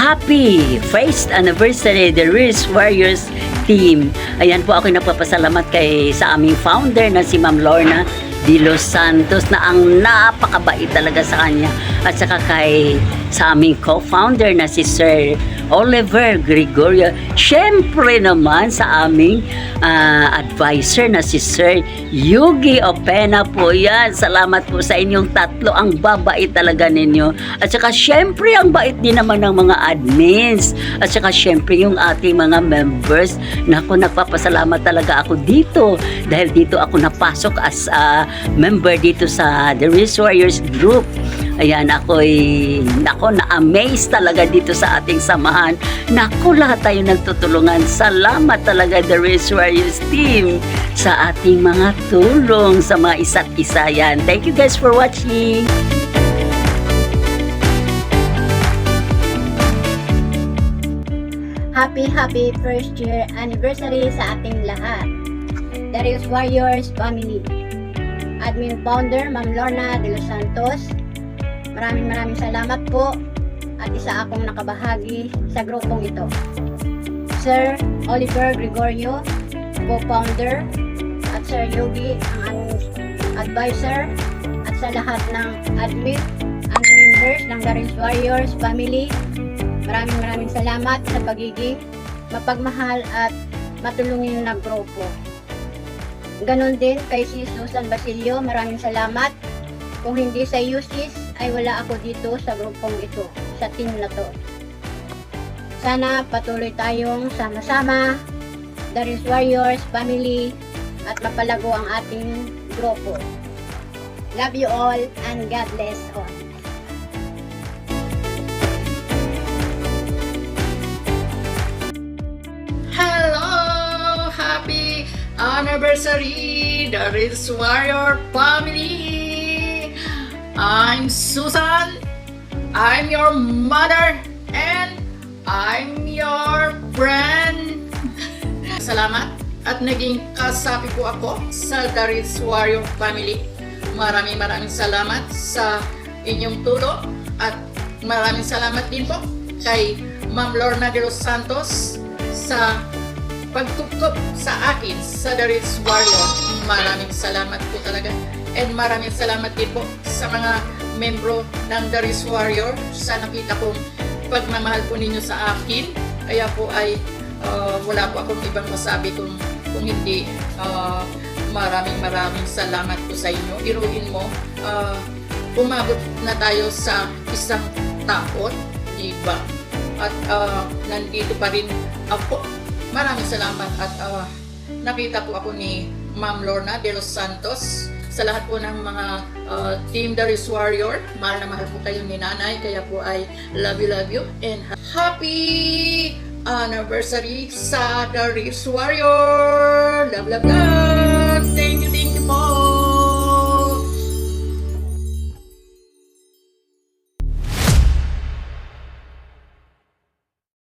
Happy first anniversary The Riz Warriors team. Ayan po, ako nagpapasalamat sa aming founder na si Ma'am Lorna de los Santos na ang napakabait talaga sa kanya, at saka sa aming co-founder na si Sir Oliver Gregorio. Syempre naman sa aming advisor na si Sir Yugi Opena po yan. Salamat po sa inyong tatlo. Ang babait talaga ninyo. At saka syempre ang bait din naman ng mga admins. At saka syempre yung ating mga members. Naku, nagpapasalamat talaga ako dito. Dahil dito ako napasok as member dito sa The Riz Warriors Group. Ayan, na-amaze talaga dito sa ating samahan. Naku, lahat tayo nagtutulungan. Salamat talaga The Riz Warriors team sa ating mga tulong sa mga isa't isa yan. Thank you guys for watching. Happy first year anniversary sa ating lahat. The Riz Warriors family. Admin founder Ma'am Lorna de los Santos. Maraming salamat po at isa akong nakabahagi sa grupong ito. Sir Oliver Gregorio, co-founder, at Sir Yogi, ang aming advisor, at sa lahat ng admin and members ng The Riz Warriors family. Maraming salamat sa pagiging mapagmahal at matulungin na grupo. Ganon din kay si Susan Basilio, maraming salamat. Kung hindi sa USIS, ay wala ako dito sa grupong ito, sa team na to. Sana patuloy tayong sama-sama, The Riz Warriors family, at mapalago ang ating grupo. Love you all and God bless all. Hello! Happy anniversary, The Riz Warrior family! I'm Susan, I'm your mother, and I'm your friend. Salamat at naging kasapi po ako sa The Riz Warrior family. Maraming salamat sa inyong tulong, at maraming salamat din po kay Ma'am Lorna de los Santos sa pagtutup sa akin sa The Riz Warrior. Maraming salamat po talaga. And maraming salamat din po sa mga membro ng The Riz Warrior sa nakita kong pagmamahal po ninyo sa akin. Kaya po ay wala po akong ibang masabi kung hindi maraming salamat po sa inyo. Iruin mo, umabot na tayo sa isang taon, diba? At nandito pa rin ako. Maraming salamat at nakita po ako ni Ma'am Lorna de los Santos. Sa lahat po ng mga Team The Riz Warrior, mahal na mahal po kayo ni Nanay, kaya po ay love you and happy anniversary sa The Riz Warrior! Love!